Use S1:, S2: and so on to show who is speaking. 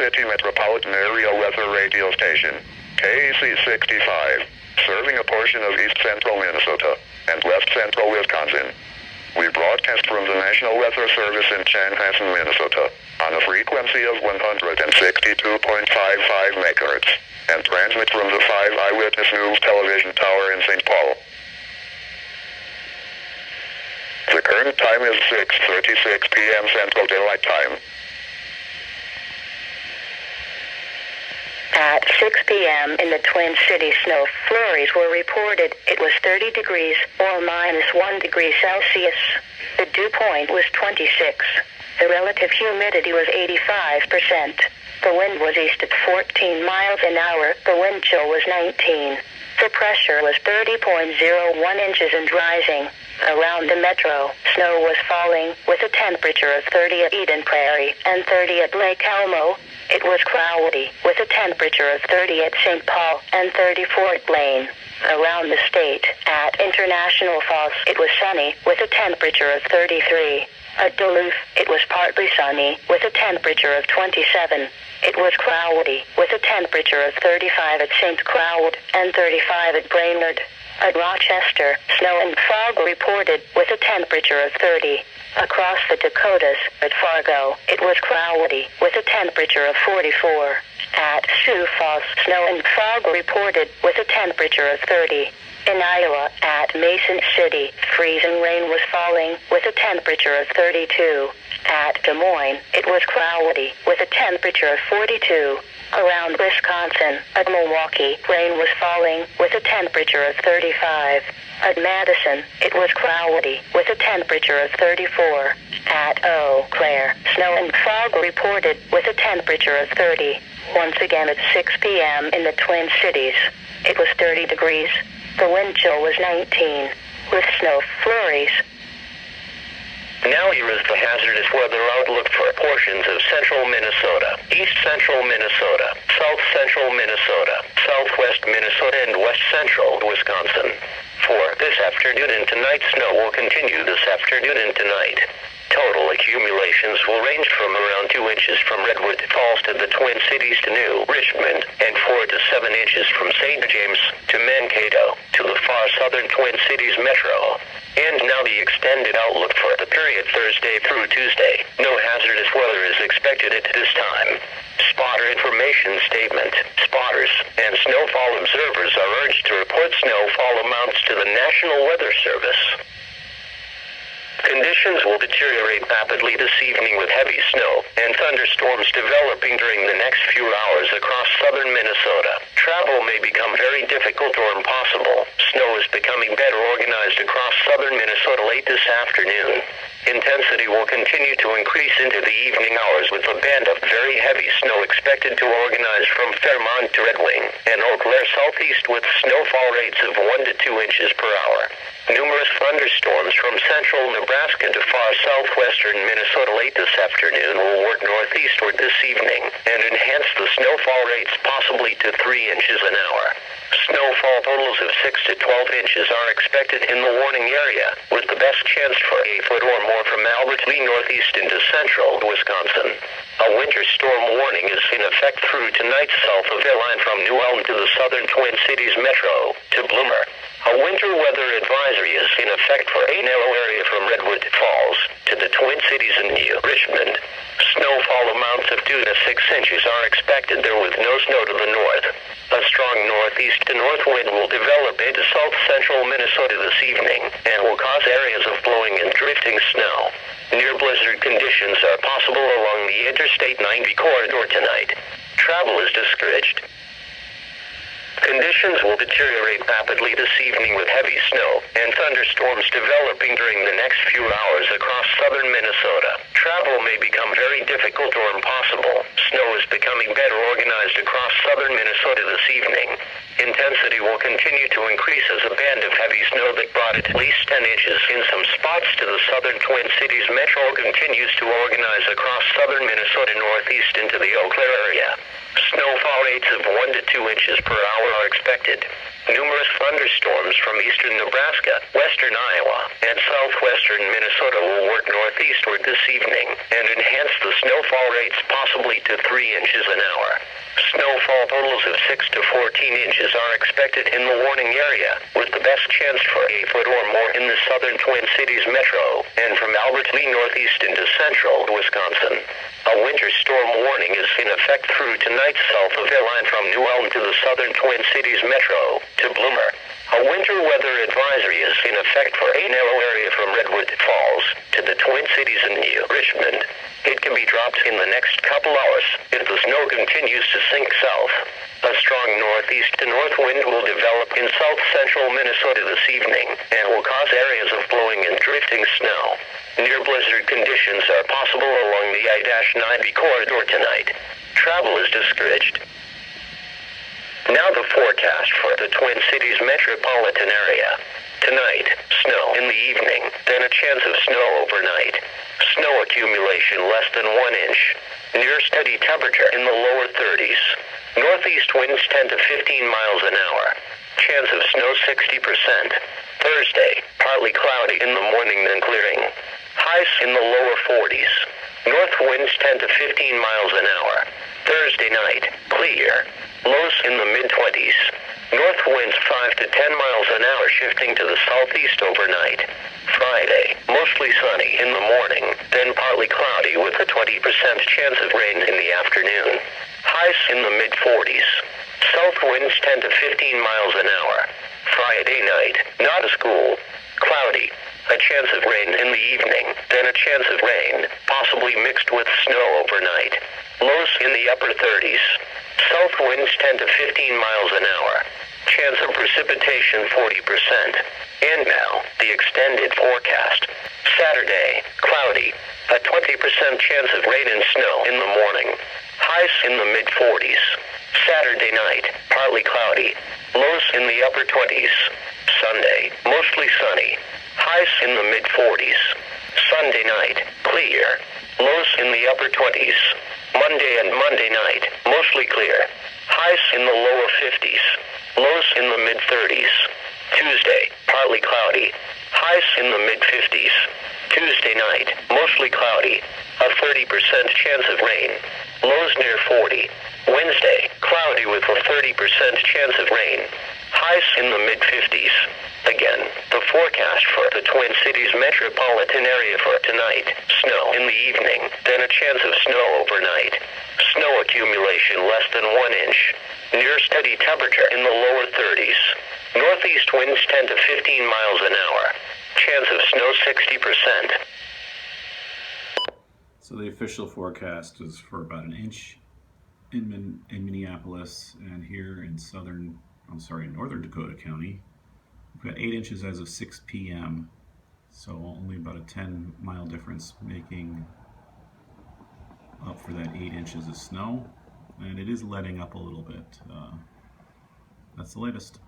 S1: City Metropolitan Area Weather Radio Station, KAC 65, serving a portion of east central Minnesota and west central Wisconsin. We broadcast from the National Weather Service in Chanhassen, Minnesota, on a frequency of 162.55 MHz, and transmit from the 5 Eyewitness News television tower in St. Paul. The current time is 6:36 p.m. Central Daylight Time.
S2: At 6 p.m. in the Twin Cities, snow flurries were reported. It was 30 degrees or minus 1 degree Celsius. The dew point was 26. The relative humidity was 85%. The wind was east at 14 miles an hour. The wind chill was 19. The pressure was 30.01 inches and rising. Around the metro, snow was falling with a temperature of 30 at Eden Prairie and 30 at Lake Elmo. It was cloudy with a temperature of 30 at St. Paul and 34 at Blaine. Around the state, at International Falls, it was sunny with a temperature of 33. At Duluth, it was partly sunny with a temperature of 27. It was cloudy with a temperature of 35 at St. Cloud and 35 at Brainerd. At Rochester, snow and fog reported with a temperature of 30. Across the Dakotas, at Fargo, it was cloudy with a temperature of 44. At Sioux Falls, snow and fog reported with a temperature of 30. In Iowa, at Mason City, freezing rain was falling with a temperature of 32. At Des Moines, it was cloudy with a temperature of 42. Around Wisconsin, at Milwaukee, rain was falling with a temperature of 35. At Madison, it was cloudy with a temperature of 34. At Eau Claire, snow and fog reported with a temperature of 30. Once again at 6 p.m. in the Twin Cities, it was 30 degrees. The wind chill was 19, with snow flurries.
S3: Now here is the hazardous weather outlook for portions of central Minnesota, east central Minnesota, south central Minnesota, southwest Minnesota, and west central Wisconsin. For this afternoon and tonight, snow will continue this afternoon and tonight. Total accumulations will range from around 2 inches from Redwood Falls to the Twin Cities to New Richmond, and 4 to 7 inches from St. James to Mankato to the far southern Twin Cities metro. And now the extended outlook for the period Thursday through Tuesday. No hazardous weather is expected at this time. Spotter information statement. Spotters and snowfall observers are urged to report snowfall amounts to the National Weather Service. Conditions will deteriorate rapidly this evening with heavy snow and thunderstorms developing during the next few hours across southern Minnesota. Travel may become very difficult or impossible. Snow is becoming better organized across southern Minnesota late this afternoon. Intensity will continue to increase into the evening hours with a band of very heavy snow expected to organize from Fairmont to Red Wing and Eau Claire southeast with snowfall rates of 1 to 2 inches per hour. Numerous thunderstorms from central Nebraska to far southwestern Minnesota late this afternoon will work northeastward this evening and enhance the snowfall rates possibly to 3 inches an hour. Snowfall totals of 6 to 12 inches are expected in the warning area, with the best chance for 8 foot or more from Albert Lee northeast into central Wisconsin. A winter storm warning is in effect through tonight south of the line from New Ulm to the southern Twin Cities metro to Bloomer. A winter weather advisory is in effect for a narrow area from Redwood Falls to the Twin Cities and New Richmond. Snowfall amounts of 2 to 6 inches are expected there with no snow to the north. A strong northeast to north wind will develop into south-central Minnesota this evening and will cause areas of blowing and drifting snow. Near blizzard conditions are possible along the Interstate 90 corridor tonight. Travel is discouraged. Conditions will deteriorate rapidly this evening with heavy snow and thunderstorms developing during the next few hours across southern Minnesota. Travel may become very difficult or impossible. Snow is becoming better organized across southern Minnesota this evening. Intensity will continue to increase as a band of heavy snow that brought at least 10 inches in some spots to the southern Twin Cities metro continues to organize across southern Minnesota northeast into the Eau Claire area. Snowfall rates of 1 to 2 inches per hour are expected. Numerous thunderstorms from eastern Nebraska, western Iowa, and southwestern Minnesota will work northeastward this evening and enhance the snowfall rates possibly to 3 inches an hour. Snowfall totals of 6 to 14 inches are expected in the warning area, with the best chance for 8 foot or more in the southern Twin Cities metro, and from Albert Lee northeast into central Wisconsin. A winter storm warning is in effect through tonight south of Airline from New Ulm to the southern Twin Cities metro to Bloomer. A winter weather advisory is in effect for a narrow area from Redwood Falls to the Twin Cities and New Richmond. It can be dropped in the next couple hours if the snow continues to sink south. A strong northeast to north wind will develop in south-central Minnesota this evening and will cause areas of blowing and drifting snow. Near blizzard conditions are possible along the I-90 corridor tonight. Travel is discouraged. Now the forecast for the Twin Cities metropolitan area. Tonight, snow in the evening, then a chance of snow overnight. Snow accumulation less than 1 inch. Near steady temperature in the lower 30s. Northeast winds 10 to 15 miles an hour. Chance of snow 60%. Thursday, partly cloudy in the morning then clearing. Highs in the lower 40s. North winds 10 to 15 miles an hour. Thursday night, clear. Lows in the mid-20s. North winds 5 to 10 miles an hour shifting to the southeast overnight. Friday, mostly sunny in the morning, then partly cloudy with a 20% chance of rain in the afternoon. Highs in the mid-40s. South winds 10 to 15 miles an hour. Friday night, not a school. Cloudy. A chance of rain in the evening, then a chance of rain, possibly mixed with snow overnight. Lows in the upper 30s. South winds 10 to 15 miles an hour. Chance of precipitation 40%. And now, the extended forecast. Saturday, cloudy. A 20% chance of rain and snow in the morning. Highs in the mid-40s. Saturday night, partly cloudy. Lows in the upper 20s. Sunday, mostly sunny. Highs in the mid-40s. Sunday night, clear. Lows in the upper 20s. Monday and Monday night, mostly clear. Highs in the lower 50s. Lows in the mid-30s. Tuesday, partly cloudy. Highs in the mid-50s. Tuesday night, mostly cloudy. A 30% chance of rain. Lows near 40. Wednesday, cloudy with a 30% chance of rain. Highs in the mid-50s. Again, the forecast for the Twin Cities metropolitan area for tonight. Snow in the evening, then a chance of snow overnight. Snow accumulation less than 1 inch. Near steady temperature in the lower 30s. Northeast winds 10 to 15 miles an hour. Chance of snow 60%.
S4: So the official forecast is for about 1 inch in Minneapolis, and here in northern Dakota County, we've got 8 inches as of 6 p.m. So only about a 10-mile difference, making up for that 8 inches of snow, and it is letting up a little bit. That's the latest.